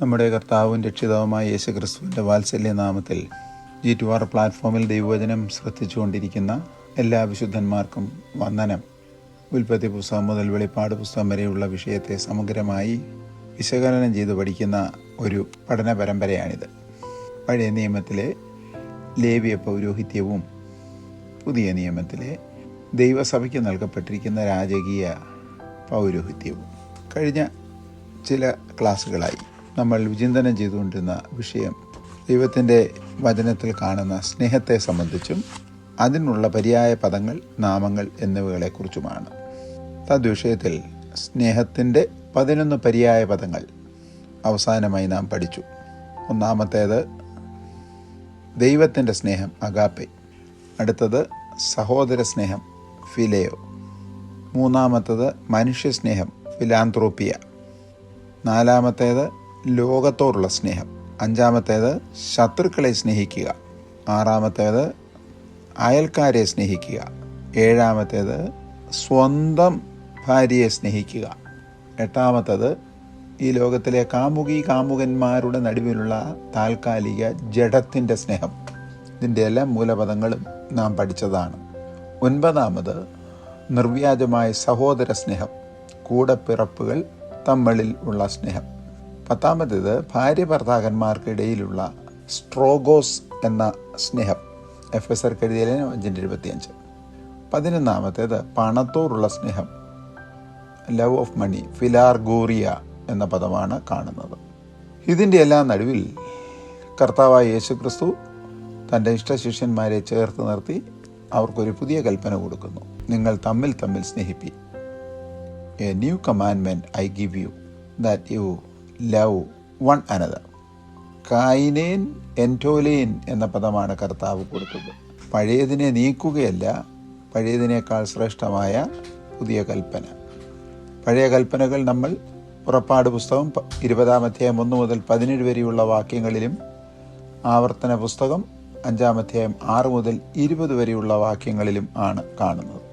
നമ്മുടെ കർത്താവും രക്ഷിതാവുമായ യേശുക്രിസ്തുവിൻ്റെ വാത്സല്യ നാമത്തിൽ G2R പ്ലാറ്റ്ഫോമിൽ ദൈവവചനം ശ്രദ്ധിച്ചുകൊണ്ടിരിക്കുന്ന എല്ലാ വിശുദ്ധന്മാർക്കും വന്ദനം. ഉൽപ്പത്തി പുസ്തകം മുതൽ വെളിപ്പാട് പുസ്തകം വരെയുള്ള വിഷയത്തെ സമഗ്രമായി വിശകലനം ചെയ്ത് പഠിക്കുന്ന ഒരു പഠന പരമ്പരയാണിത്. പഴയ നിയമത്തിലെ ലേവ്യ പൗരോഹിത്യവും പുതിയ നിയമത്തിലെ ദൈവസഭയ്ക്ക് നൽകപ്പെട്ടിരിക്കുന്ന രാജകീയ പൗരോഹിത്യവും. കഴിഞ്ഞ ചില ക്ലാസ്സുകളായി നമ്മൾ വിചിന്തനം ചെയ്തുകൊണ്ടിരുന്ന വിഷയം ദൈവത്തിൻ്റെ വചനത്തിൽ കാണുന്ന സ്നേഹത്തെ സംബന്ധിച്ചും അതിനുള്ള പര്യായ പദങ്ങൾ, നാമങ്ങൾ എന്നിവകളെക്കുറിച്ചുമാണ്. തദ്വിഷയത്തിൽ സ്നേഹത്തിൻ്റെ 11 പര്യായ പദങ്ങൾ അവസാനമായി നാം പഠിച്ചു. ഒന്നാമത്തേത് ദൈവത്തിൻ്റെ സ്നേഹം അഗാപ്പെ, അടുത്തത് സഹോദര സ്നേഹം ഫിലേയോ, മൂന്നാമത്തേത് മനുഷ്യസ്നേഹം ഫിലാന്ത്രോപ്പിയ, നാലാമത്തേത് ലോകത്തോടുള്ള സ്നേഹം, അഞ്ചാമത്തേത് ശത്രുക്കളെ സ്നേഹിക്കുക, ആറാമത്തേത് അയൽക്കാരെ സ്നേഹിക്കുക, ഏഴാമത്തേത് സ്വന്തം ഭാര്യയെ സ്നേഹിക്കുക, എട്ടാമത്തേത് ഈ ലോകത്തിലെ കാമുകന്മാരുടെ നടുവിലുള്ള താൽക്കാലിക ജഡത്തിൻ്റെ സ്നേഹം. ഇതിൻ്റെ എല്ലാം മൂലപദങ്ങളും നാം പഠിച്ചതാണ്. ഒൻപതാമത് നിർവ്യാജമായ സഹോദര സ്നേഹം, കൂടപ്പിറപ്പുകൾ തമ്മിൽ ഉള്ള സ്നേഹം. പത്താമത്തേത് ഭാര്യ ഭർത്താക്കന്മാർക്കിടയിലുള്ള സ്ട്രോഗോസ് എന്ന സ്നേഹം, എഫെസർക്ക് എഴുതിയ 5:25. 11 പണത്തോടുള്ള സ്നേഹം, ലവ് ഓഫ് മണി, ഫിലാർഗോറിയ എന്ന പദമാണ് കാണുന്നത്. ഇതിൻ്റെ എല്ലാം നടുവിൽ കർത്താവായ യേശുക്രിസ്തു തൻ്റെ ഇഷ്ടശിഷ്യന്മാരെ ചേർത്ത് നിർത്തി അവർക്കൊരു പുതിയ കൽപ്പന കൊടുക്കുന്നു. നിങ്ങൾ തമ്മിൽ സ്നേഹിപ്പി. A new commandment I give you, that you love one another. കായിനേൻ എൻറ്റോലേൻ എന്ന പദമാണ് കർത്താവ് കൊടുത്തത്. പഴയതിനെ നീക്കുകയല്ല, പഴയതിനേക്കാൾ ശ്രേഷ്ഠമായ പുതിയ കൽപ്പന. പഴയ കൽപ്പനകൾ നമ്മൾ പുറപ്പാട് പുസ്തകം 20-ാം അധ്യായം 1 മുതൽ 17 വരെയുള്ള വാക്യങ്ങളിലും, ആവർത്തന പുസ്തകം 5-ാം അധ്യായം 6 മുതൽ 20 വരെയുള്ള വാക്യങ്ങളിലും ആണ് കാണുന്നത്.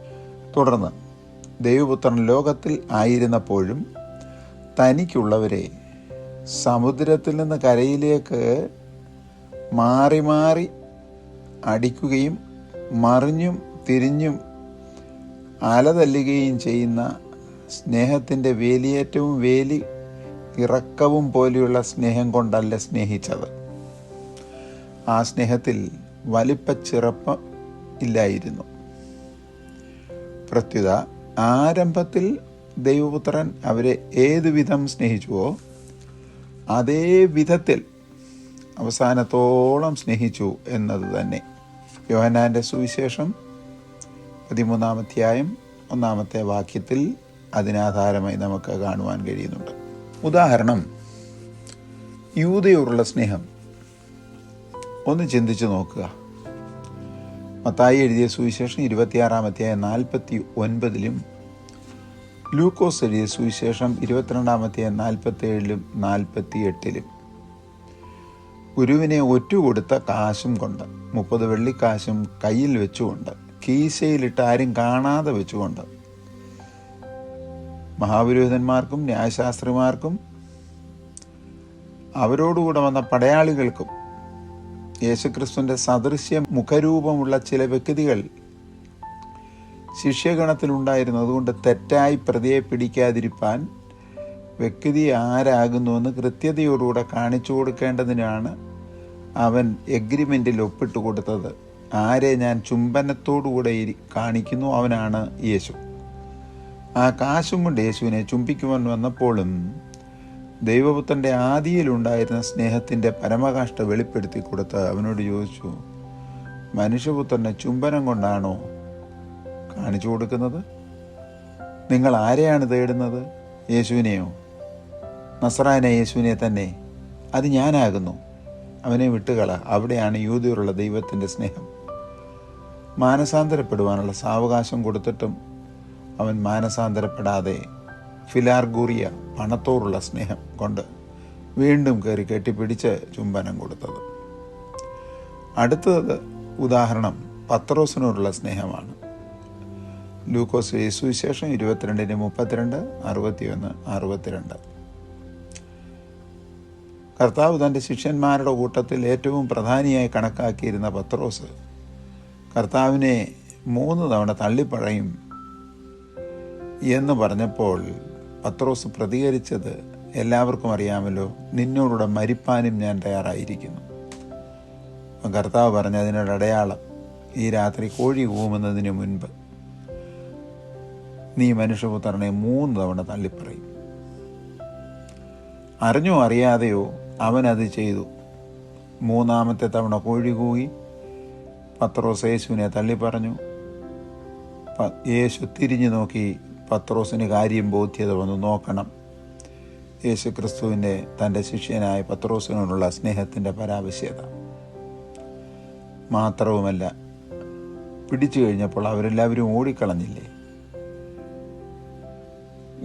തുടർന്ന് ദൈവപുത്രൻ ലോകത്തിൽ ആയിരുന്നപ്പോഴും തനിക്കുള്ളവരെ സമുദ്രത്തിൽ നിന്ന് കരയിലേക്ക് മാറി മാറി അടിക്കുകയും മറിഞ്ഞും തിരിഞ്ഞും അലതല്ലുകയും ചെയ്യുന്ന സ്നേഹത്തിൻ്റെ വേലിയേറ്റവും വേലി ഇറക്കവും പോലെയുള്ള സ്നേഹം കൊണ്ടല്ല സ്നേഹിച്ചത്. ആ സ്നേഹത്തിൽ വലിപ്പച്ചിറപ്പ് ഇല്ലായിരുന്നു. പ്രത്യുത ആരംഭത്തിൽ ദൈവപുത്രൻ അവരെ ഏതുവിധം സ്നേഹിച്ചുവോ അതേ വിധത്തിൽ അവസാനത്തോളം സ്നേഹിച്ചു എന്നത് തന്നെ. യോഹന്നാൻ്റെ സുവിശേഷം 13-ാം അധ്യായം 1-ാമത്തെ വാക്യത്തിൽ അതിനാധാരമായി നമുക്ക് കാണുവാൻ കഴിയുന്നുണ്ട്. ഉദാഹരണം, യൂദയോടുള്ള സ്നേഹം ഒന്ന് ചിന്തിച്ചു നോക്കുക. മത്തായി എഴുതിയ സുവിശേഷം 26-ാം അധ്യായം 49-ലും ലൂക്കോസ് എഴുതിയ സുവിശേഷം 22-ാം അധ്യായം 47-ലും 48-ലും ഗുരുവിനെ ഒറ്റുകൊടുത്ത കാശും കൊണ്ട്, 30 വെള്ളിക്കാശും കയ്യിൽ വെച്ചുകൊണ്ട്, കീശയിലിട്ട് ആരും കാണാതെ വെച്ചുകൊണ്ട്, മഹാപുരോഹിതന്മാർക്കും ന്യായശാസ്ത്രിമാർക്കും അവരോടുകൂടെ വന്ന പടയാളികൾക്കും യേശുക്രിസ്തുവിൻ്റെ സദൃശ്യ മുഖരൂപമുള്ള ചില വ്യക്തികൾ ശിഷ്യഗണത്തിലുണ്ടായിരുന്നു. അതുകൊണ്ട് തെറ്റായി പ്രതിയെ പിടിക്കാതിരിപ്പാൻ വ്യക്തി ആരാകുന്നുവെന്ന് കൃത്യതയോടുകൂടെ കാണിച്ചു കൊടുക്കേണ്ടതിനാണ് അവൻ എഗ്രിമെൻറ്റിൽ ഒപ്പിട്ട് കൊടുത്തത്. ആരെ ഞാൻ ചുംബനത്തോടുകൂടെ കാണിക്കുന്നു അവനാണ് യേശു. ആ കാശും കൊണ്ട് യേശുവിനെ ചുംബിക്കുവാൻ വന്നപ്പോഴും ദൈവപുത്രൻ്റെ ആദിയിലുണ്ടായിരുന്ന സ്നേഹത്തിൻ്റെ പരമകാഷ്ഠ വെളിപ്പെടുത്തി കൊടുത്ത് അവനോട് ചോദിച്ചു, മനുഷ്യപുത്രനെ ചുംബനം കൊണ്ടാണോ കാണിച്ചു കൊടുക്കുന്നത്? നിങ്ങൾ ആരെയാണ് തേടുന്നത്? യേശുവിനെയോ? നസറായനായ യേശുവിനെ തന്നെ. അത് ഞാനാകുന്നു. അവനെ വിട്ടുകള. അവിടെയാണ് യൂദയോടുള്ള ദൈവത്തിൻ്റെ സ്നേഹം. മാനസാന്തരപ്പെടുവാനുള്ള സാവകാശം കൊടുത്തിട്ടും അവൻ മാനസാന്തരപ്പെടാതെ ഫിലാർഗോറിയ, പണത്തോടുള്ള സ്നേഹം കൊണ്ട് വീണ്ടും കയറി കെട്ടിപ്പിടിച്ച് ചുംബനം കൊടുത്തത്. അടുത്തത് ഉദാഹരണം പത്രോസിനോടുള്ള സ്നേഹമാണ്. ലൂക്കോസ് സുവിശേഷം 22:32, 61, 62. കർത്താവ് തൻ്റെ ശിഷ്യന്മാരുടെ കൂട്ടത്തിൽ ഏറ്റവും പ്രധാനിയായി കണക്കാക്കിയിരുന്ന പത്രോസ് കർത്താവിനെ 3 തവണ തള്ളിപ്പറയും എന്ന് പറഞ്ഞപ്പോൾ പത്രോസ് പ്രതികരിച്ചത് എല്ലാവർക്കും അറിയാമല്ലോ, നിന്നോടുകൂടെ മരിപ്പാനും ഞാൻ തയ്യാറായിരിക്കുന്നു. അപ്പം കർത്താവ് പറഞ്ഞ അതിനൊരു അടയാളം, ഈ രാത്രി കോഴി കൂവുന്നതിന് മുൻപ് നീ മനുഷ്യപുത്രനെ 3 തവണ തള്ളിപ്പറയും. അറിഞ്ഞോ അറിയാതെയോ അവനത് ചെയ്തു. 3-ാമത്തെ തവണ കോഴി കൂവി. പത്രോസ് യേശുവിനെ തള്ളിപ്പറഞ്ഞു. യേശു തിരിഞ്ഞു നോക്കി. പത്രോസിന് കാര്യം ബോധ്യത വന്നു. നോക്കണം, യേശു ക്രിസ്തുവിൻ്റെ തൻ്റെ ശിഷ്യനായ പത്രോസിനോടുള്ള സ്നേഹത്തിൻ്റെ പരാവശ്യത. മാത്രവുമല്ല, പിടിച്ചു കഴിഞ്ഞപ്പോൾ അവരെല്ലാവരും ഓടിക്കളഞ്ഞില്ലേ?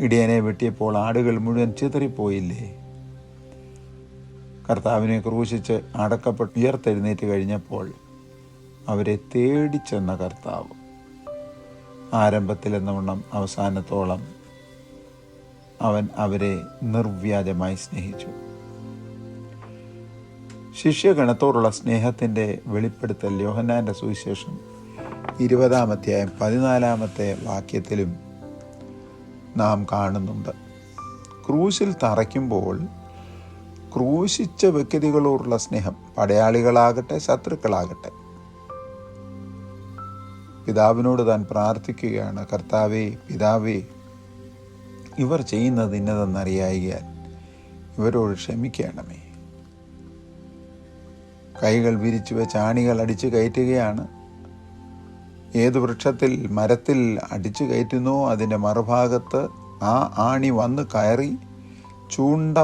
ഇടിയനെ വെട്ടിയപ്പോൾ ആടുകൾ മുഴുവൻ ചിതറിപ്പോയില്ലേ? കർത്താവിനെ ക്രൂശിച്ച് അടക്കപ്പെട്ട് ഉയർത്തെഴുന്നേറ്റ് കഴിഞ്ഞപ്പോൾ അവരെ തേടിച്ചെന്ന കർത്താവ് ആരംഭത്തിലെന്ന വണ്ണം അവസാനത്തോളം അവൻ അവരെ നിർവ്യാജമായി സ്നേഹിച്ചു. ശിഷ്യഗണത്തോടുള്ള സ്നേഹത്തിൻ്റെ വെളിപ്പെടുത്തൽ യോഹന്നാൻ്റെ സുവിശേഷം 20-ാം അധ്യായം 14-ാമത്തെ വാക്യത്തിലും നാം കാണുന്നുണ്ട്. ക്രൂശിൽ തറയ്ക്കുമ്പോൾ ക്രൂശിച്ച വ്യക്തികളോടുള്ള സ്നേഹം, പടയാളികളാകട്ടെ ശത്രുക്കളാകട്ടെ, പിതാവിനോട് താൻ പ്രാർത്ഥിക്കുകയാണ്, കർത്താവേ, പിതാവേ, ഇവർ ചെയ്യുന്നത് ഇന്നതെന്നറിയായികയാൽ ഇവരോട് ക്ഷമിക്കണമേ. കൈകൾ വിരിച്ചു വെച്ച് ആണികൾ അടിച്ചു കയറ്റുകയാണ്. ഏത് വൃക്ഷത്തിൽ, മരത്തിൽ അടിച്ചു കയറ്റുന്നോ അതിൻ്റെ മറുഭാഗത്ത് ആ ആണി വന്ന് കയറി ചൂണ്ട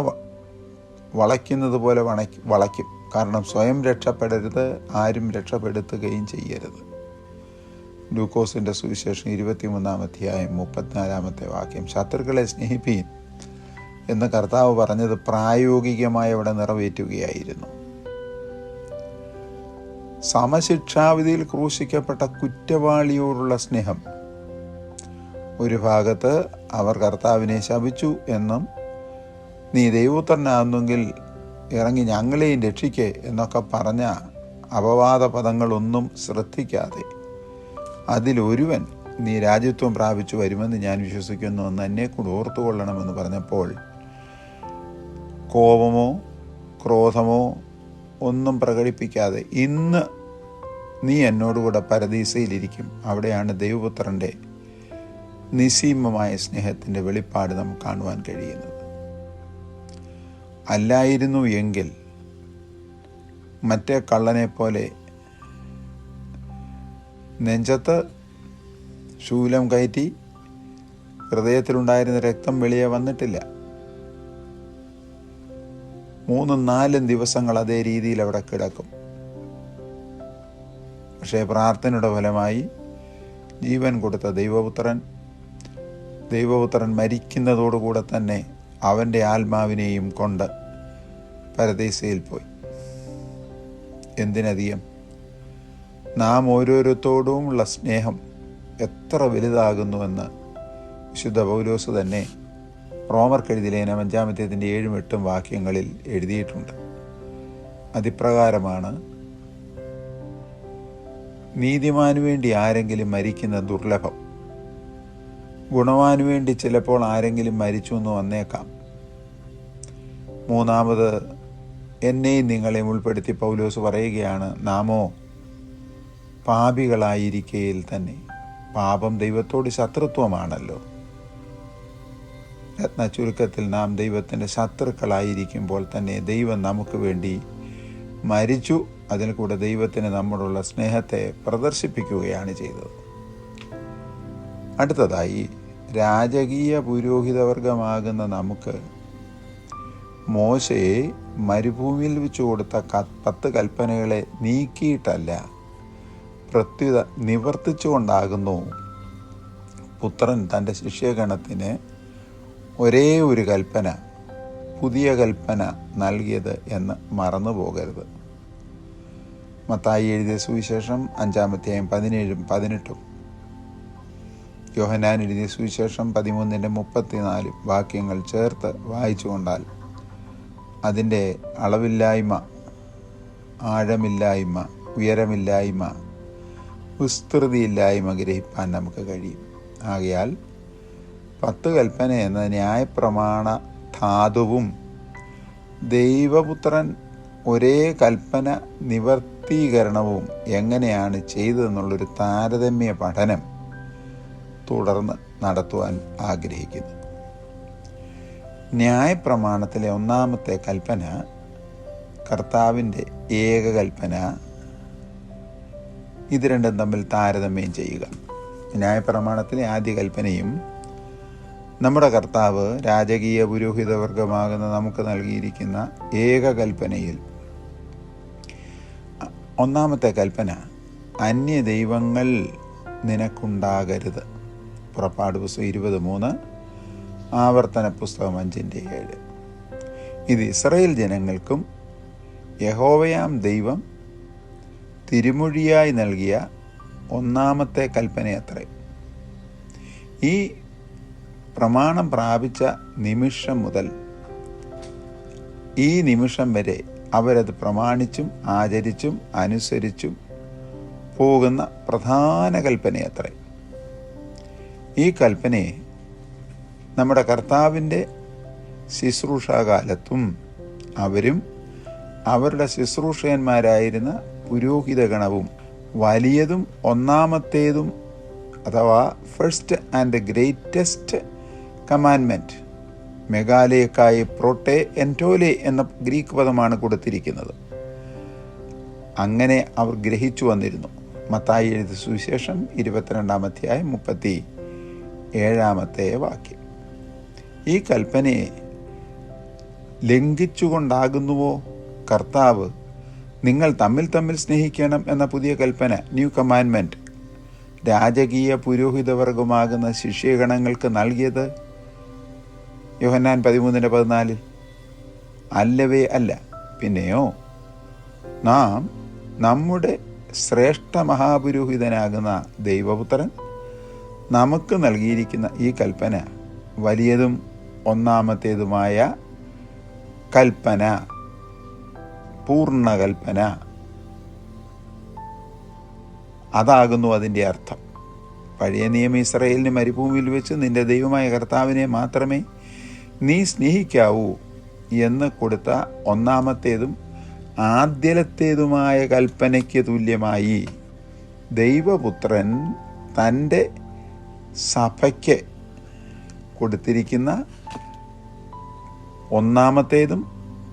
വളയ്ക്കുന്നത് പോലെ വളയ്ക്കും. കാരണം സ്വയം രക്ഷപ്പെടരുത്, ആരും രക്ഷപ്പെടുത്തുകയും ചെയ്യരുത്. ലൂക്കോസിൻ്റെ സുവിശേഷം 23-ാം അധ്യായം 34-ാമത്തെ വാക്യം. ശത്രുക്കളെ സ്നേഹിപ്പീൻ എന്ന് കർത്താവ് പറഞ്ഞത് പ്രായോഗികമായി അവിടെ നിറവേറ്റുകയായിരുന്നു. സമശിക്ഷാവിധിയിൽ ക്രൂശിക്കപ്പെട്ട കുറ്റവാളിയോടുള്ള സ്നേഹം. ഒരു ഭാഗത്ത് അവർ കർത്താവിനെ ശപിച്ചു എന്നും, നീ ദൈവപുത്രനാകുന്നെങ്കിൽ ഇറങ്ങി ഞങ്ങളെയും രക്ഷിക്കേ എന്നൊക്കെ പറഞ്ഞ അപവാദ പദങ്ങളൊന്നും ശ്രദ്ധിക്കാതെ, അതിലൊരുവൻ നീ രാജ്യത്വം പ്രാപിച്ചു വരുമെന്ന് ഞാൻ വിശ്വസിക്കുന്നു എന്ന് എന്നെ കൂടെ ഓർത്തുകൊള്ളണമെന്ന് പറഞ്ഞപ്പോൾ കോപമോ ക്രോധമോ ഒന്നും പ്രകടിപ്പിക്കാതെ, ഇന്ന് നീ എന്നോടുകൂടെ പരദീസയിലിരിക്കും, അവിടെയാണ് ദൈവപുത്രൻ്റെ നിസ്സീമമായ സ്നേഹത്തിൻ്റെ വെളിപ്പാട് നമുക്ക് കാണുവാൻ കഴിയുന്നത്. അല്ലായിരുന്നു എങ്കിൽ മറ്റേ കള്ളനെ പോലെ നെഞ്ചത്ത് ശൂലം കയറ്റി ഹൃദയത്തിലുണ്ടായിരുന്ന രക്തം വെളിയെ വന്നിട്ടില്ല. 3-4 ദിവസങ്ങൾ അതേ രീതിയിൽ അവിടെ കിടക്കും. പക്ഷേ പ്രാർത്ഥനയുടെ ഫലമായി ജീവൻ കൊടുത്ത ദൈവപുത്രൻ മരിക്കുന്നതോടുകൂടെ തന്നെ അവൻ്റെ ആത്മാവിനെയും കൊണ്ട് പരദീസയിൽ പോയി. എന്തിനധികം, നാം ഓരോരുത്തോടുമുള്ള സ്നേഹം എത്ര വലുതാകുന്നുവെന്ന് വിശുദ്ധ പൗലോസ് തന്നെ റോമർക്കെഴുതിയ ലേഖനം 5-ാം അധ്യായത്തിൻ്റെ 7-8 വാക്യങ്ങളിൽ എഴുതിയിട്ടുണ്ട്. അതിപ്രകാരമാണ്, നീതിമാനു വേണ്ടി ആരെങ്കിലും മരിക്കുന്ന ദുർലഭം, ഗുണവാനു വേണ്ടി ചിലപ്പോൾ ആരെങ്കിലും മരിച്ചു എന്ന് വന്നേക്കാം. 3-ാമത് എന്നെയും നിങ്ങളെയും ഉൾപ്പെടുത്തി പൗലോസ് പറയുകയാണ്, നാമോ പാപികളായിരിക്കയിൽ തന്നെ. പാപം ദൈവത്തോട് ശത്രുത്വമാണല്ലോ. ചുരുക്കത്തിൽ നാം ദൈവത്തിൻ്റെ ശത്രുക്കളായിരിക്കുമ്പോൾ തന്നെ ദൈവം നമുക്ക് വേണ്ടി മരിച്ചു. അതിൽ കൂടെ ദൈവത്തിന് നമ്മോടുള്ള സ്നേഹത്തെ പ്രദർശിപ്പിക്കുകയാണ് ചെയ്തത്. അടുത്തതായി, രാജകീയ പുരോഹിതവർഗമാകുന്ന നമുക്ക് മോശയെ മരുഭൂമിയിൽ വെച്ചു കൊടുത്ത 10 കൽപ്പനകളെ നീക്കിയിട്ടല്ല, പ്രത്യുത നിവർത്തിച്ചുകൊണ്ടാകുന്നു പുത്രൻ തൻ്റെ ശിഷ്യഗണത്തിന് ഒരേ ഒരു കൽപ്പന, പുതിയ കൽപ്പന നൽകിയത് എന്ന് മറന്നു പോകരുത്. മത്തായി എഴുതിയ സുവിശേഷം 5-ാം അധ്യായം 17-18, യോഹന്നാൻ എഴുതിയ സുവിശേഷം 13-ന്റെ 34 വാക്യങ്ങൾ ചേർത്ത് വായിച്ചു കൊണ്ടാൽ അതിൻ്റെ അളവില്ലായ്മ, ആഴമില്ലായ്മ, ഉയരമില്ലായ്മ, വിസ്തൃതിയില്ലായ്മ ഗ്രഹിപ്പാൻ നമുക്ക് കഴിയും. ആകയാൽ 10 കൽപ്പന എന്ന ന്യായപ്രമാണ ധാതുവും ദൈവപുത്രൻ ഒരേ കൽപ്പന നിവർത്തീകരണവും എങ്ങനെയാണ് ചെയ്തതെന്നുള്ളൊരു താരതമ്യ പഠനം തുടർന്ന് നടത്തുവാൻ ആഗ്രഹിക്കുന്നു. ന്യായപ്രമാണത്തിലെ 1-ാമത്തെ കൽപ്പന കർത്താവിൻ്റെ ഏകകൽപ്പന. ഇത് രണ്ടും തമ്മിൽ താരതമ്യം ചെയ്യുക. ന്യായപ്രമാണത്തിലെ ആദ്യ കൽപ്പനയും നമ്മുടെ കർത്താവ് രാജകീയ പുരോഹിതവർഗമാകുന്ന നമുക്ക് നൽകിയിരിക്കുന്ന ഏകകൽപ്പനയിൽ 1-ാമത്തെ കൽപ്പന അന്യ ദൈവങ്ങൾ നിനക്കുണ്ടാകരുത്. പുറപ്പാട് പുസ്തകം 20:3, ആവർത്തന പുസ്തകം 5:7. ഇത് ഇസ്രായേൽ ജനങ്ങൾക്കും യഹോവയാം ദൈവം തിരുമൊഴിയായി നൽകിയ 1-ാമത്തെ കൽപ്പനയത്രേ. ഈ പ്രമാണം പ്രാപിച്ച നിമിഷം മുതൽ ഈ നിമിഷം വരെ അവരത് പ്രമാണിച്ചും ആചരിച്ചും അനുസരിച്ചും പോകുന്ന പ്രധാന കൽപ്പനയത്രേ. ഈ കൽപ്പനയെ നമ്മുടെ കർത്താവിൻ്റെ ശുശ്രൂഷാകാലത്തും അവരും അവരുടെ ശുശ്രൂഷകന്മാരായിരുന്ന പുരോഹിതഗണവും വലിയതും 1-ാമത്തേതും അഥവാ ഫസ്റ്റ് ആൻഡ് ഗ്രേറ്റസ്റ്റ് കമാൻമെൻറ്റ്, മെഗാലേക്കായി പ്രോട്ടെ എൻറ്റോലെ എന്ന ഗ്രീക്ക് പദമാണ് കൊടുത്തിരിക്കുന്നത്. അങ്ങനെ അവർ ഗ്രഹിച്ചു വന്നിരുന്നു. മത്തായി എഴുതിയ സുവിശേഷം 22-ാം അധ്യായം 37-ാമത്തെ വാക്യം. ഈ കൽപ്പനയെ ലംഘിച്ചുകൊണ്ടാകുന്നുവോ കർത്താവ് നിങ്ങൾ തമ്മിൽ തമ്മിൽ സ്നേഹിക്കണം എന്ന പുതിയ കൽപ്പന, ന്യൂ കമാൻമെൻറ്റ്, രാജകീയ പുരോഹിതവർഗമാകുന്ന ശിഷ്യഗണങ്ങൾക്ക് നൽകിയത്? യോഹന്നാൻ 13:14. അല്ലവേ അല്ല. പിന്നെയോ നാം നമ്മുടെ ശ്രേഷ്ഠ മഹാപുരോഹിതനാകുന്ന ദൈവപുത്രൻ നമുക്ക് നൽകിയിരിക്കുന്ന ഈ കൽപ്പന വലിയതും 1-ാമത്തേതുമായ കൽപ്പന, പൂർണ്ണ കൽപ്പന, അതാകുന്നു അതിൻ്റെ അർത്ഥം. പഴയ നിയമ ഇസ്രായേലിന് മരുഭൂമിയിൽ വെച്ച് നിന്റെ ദൈവമായ കർത്താവിനെ മാത്രമേ നീ സ്നേഹിക്കാവൂ എന്ന് കൊടുത്ത 1-ാമത്തേതും ആദ്യലത്തേതുമായ കൽപ്പനയ്ക്ക് തുല്യമായി ദൈവപുത്രൻ തൻ്റെ സഭയ്ക്ക് കൊടുത്തിരിക്കുന്ന 1-ാമത്തേതും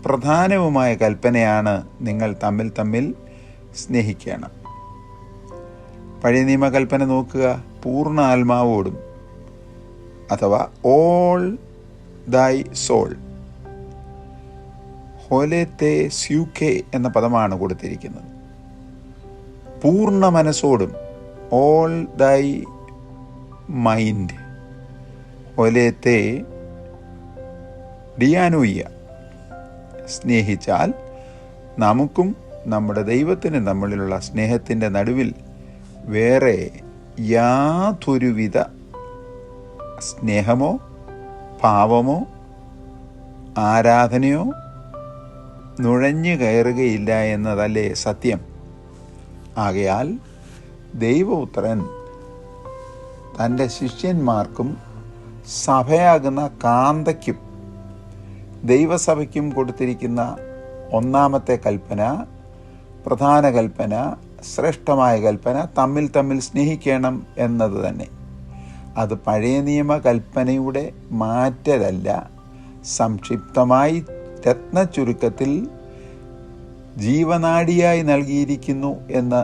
പ്രധാനവുമായ കൽപ്പനയാണ് നിങ്ങൾ തമ്മിൽ തമ്മിൽ സ്നേഹിക്കണം. പഴയ നിയമകൽപ്പന നോക്കുക. പൂർണ്ണ ആത്മാവോടും അഥവാ ഓൾ ദൈ സോൾ, ഹോലേത്തെ സ്യൂക്കെ എന്ന പദമാണ് കൊടുത്തിരിക്കുന്നത്. പൂർണ്ണ മനസ്സോടും, ഓൾ ദൈ മൈൻഡ്, ഹോലേത്തെ ഡിയാനൂയ്യ, സ്നേഹിച്ചാൽ നമുക്കും നമ്മുടെ ദൈവത്തിനും തമ്മിലുള്ള സ്നേഹത്തിൻ്റെ നടുവിൽ വേറെ യാതൊരുവിധ സ്നേഹമോ ഭാവമോ ആരാധനയോ നുഴഞ്ഞു കയറുകയില്ല എന്നതല്ലേ സത്യം. ആകയാൽ ദൈവപുത്രൻ തൻ്റെ ശിഷ്യന്മാർക്കും സഭയാകുന്ന കാന്തയ്ക്കും ദൈവസഭയ്ക്കും കൊടുത്തിരിക്കുന്ന 1-ാമത്തെ കൽപ്പന, പ്രധാന കൽപ്പന, ശ്രേഷ്ഠമായ കൽപ്പന തമ്മിൽ തമ്മിൽ സ്നേഹിക്കണം എന്നത് തന്നെ. അത് പഴയ നിയമ കൽപ്പനയുടെ മാറ്റലല്ല, സംക്ഷിപ്തമായി രത്ന ചുരുക്കത്തിൽ ജീവനാഡിയായി നൽകിയിരിക്കുന്നു എന്ന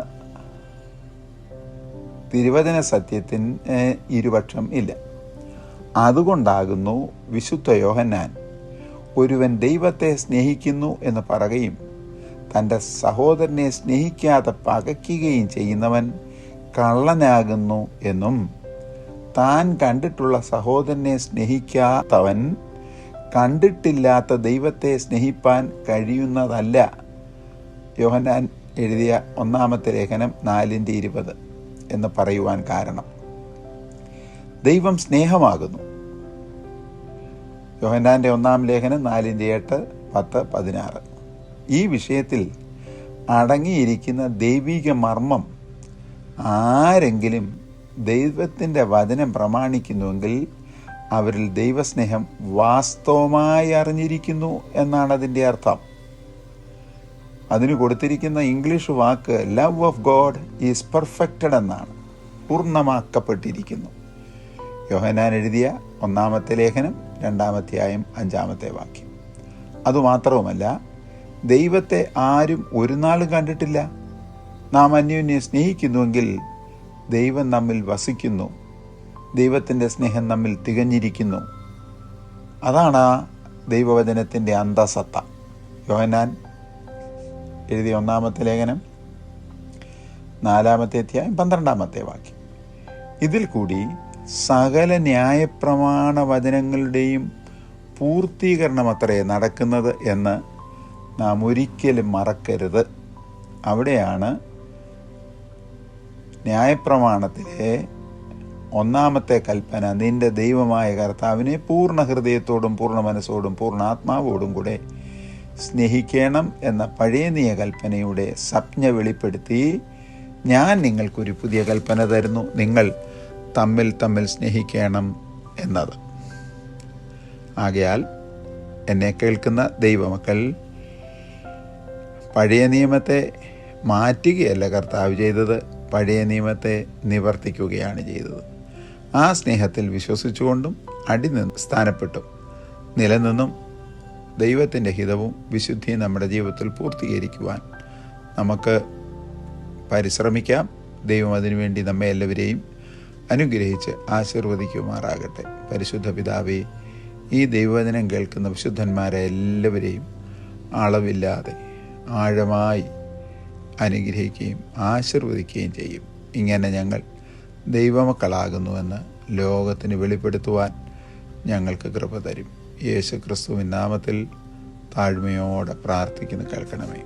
തിരുവചന സത്യത്തിന് ഇരുപക്ഷം ഇല്ല. അതുകൊണ്ടാകുന്നു വിശുദ്ധ യോഹന്നാൻ ഒരുവൻ ദൈവത്തെ സ്നേഹിക്കുന്നു എന്ന് പറയുകയും തൻ്റെ സഹോദരനെ സ്നേഹിക്കാതെ പകയ്ക്കുകയും ചെയ്യുന്നവൻ കള്ളനാകുന്നു എന്നും താൻ കണ്ടിട്ടുള്ള സഹോദരനെ സ്നേഹിക്കാത്തവൻ കണ്ടിട്ടില്ലാത്ത ദൈവത്തെ സ്നേഹിപ്പാൻ കഴിയുന്നതല്ല യോഹന്നാൻ എഴുതിയ 1-ാമത്തെ ലേഖനം 4:20 എന്ന് പറയുവാൻ കാരണം. ദൈവം സ്നേഹമാകുന്നു. യോഹന്നാൻ്റെ 1-ാം ലേഖനം 4:8, 10:16. ഈ വിഷയത്തിൽ അടങ്ങിയിരിക്കുന്ന ദൈവിക മർമ്മം ആരെങ്കിലും ദൈവത്തിൻ്റെ വചനം പ്രമാണിക്കുന്നുവെങ്കിൽ അവരിൽ ദൈവസ്നേഹം വാസ്തവമായി അറിഞ്ഞിരിക്കുന്നു എന്നാണ് അതിൻ്റെ അർത്ഥം. അതിന് കൊടുത്തിരിക്കുന്ന English walk love of God is perfected എന്നാണ്, പൂർണ്ണമാക്കപ്പെട്ടിരിക്കുന്നു. യോഹന്നാൻ എഴുതിയ 1-ാമത്തെ ലേഖനം 2-ാം അധ്യായം 5-ാമത്തെ വാക്യം. അതുമാത്രവുമല്ല, ദൈവത്തെ ആരും ഒരു നാളും കണ്ടിട്ടില്ല. നാം അന്യോന്യം സ്നേഹിക്കുന്നുവെങ്കിൽ ദൈവം നമ്മിൽ വസിക്കുന്നു, ദൈവത്തിൻ്റെ സ്നേഹം നമ്മിൽ തികഞ്ഞിരിക്കുന്നു. അതാണ് ആ ദൈവവചനത്തിൻ്റെ അന്തസത്ത. യോഹന്നാൻ എഴുതിയ 1-ാമത്തെ ലേഖനം 4-ാമത്തെ അധ്യായം 12-ാമത്തെ വാക്യം. ഇതിൽ കൂടി സകല ന്യായപ്രമാണ വചനങ്ങളുടെയും പൂർത്തീകരണം അത്രേ നടക്കുന്നത് എന്ന് നാം ഒരിക്കലും മറക്കരുത്. അവിടെയാണ് ന്യായപ്രമാണത്തിലെ 1-ാമത്തെ കൽപ്പന, നിന്റെ ദൈവമായ കർത്താവിനെ പൂർണ്ണ ഹൃദയത്തോടും പൂർണ്ണ മനസ്സോടും പൂർണ്ണ ആത്മാവോടും കൂടെ സ്നേഹിക്കണം എന്ന പഴയ നിയമകൽപ്പനയുടെ സംജ്ഞ വെളിപ്പെടുത്തി, ഞാൻ നിങ്ങൾക്കൊരു പുതിയ കൽപ്പന തരുന്നു, നിങ്ങൾ തമ്മിൽ തമ്മിൽ സ്നേഹിക്കണം എന്നത്. ആകയാൽ എന്നെ കേൾക്കുന്ന ദൈവമക്കൾ, പഴയ നിയമത്തെ മാറ്റുകയല്ല കർത്താവ് ചെയ്തത്, പഴയ നിയമത്തെ നിവർത്തിക്കുകയാണ് ചെയ്തത്. ആ സ്നേഹത്തിൽ വിശ്വസിച്ചുകൊണ്ടും അടിനിന്ന് സ്ഥാനപ്പെട്ടും നിലനിന്നും ദൈവത്തിൻ്റെ ഹിതവും വിശുദ്ധിയും നമ്മുടെ ജീവിതത്തിൽ പൂർത്തീകരിക്കുവാൻ നമുക്ക് പരിശ്രമിക്കാം. ദൈവം അതിനുവേണ്ടി നമ്മെ എല്ലാവരെയും അനുഗ്രഹിച്ച് ആശീർവദിക്കുമാറാകട്ടെ. പരിശുദ്ധ പിതാവേ, ഈ ദൈവവചനം കേൾക്കുന്ന വിശുദ്ധന്മാരെ എല്ലാവരെയും അളവില്ലാതെ ആഴമായി അനുഗ്രഹിക്കുകയും ആശീർവദിക്കുകയും ചെയ്യും. ഇങ്ങനെ ഞങ്ങൾ ദൈവമക്കളാകുന്നുവെന്ന് ലോകത്തിന് വെളിപ്പെടുത്തുവാൻ ഞങ്ങൾക്ക് കൃപ തരും. യേശു ക്രിസ്തുവിൻ നാമത്തിൽ താഴ്മയോടെ പ്രാർത്ഥിക്കുന്നു, കേൾക്കണമേ.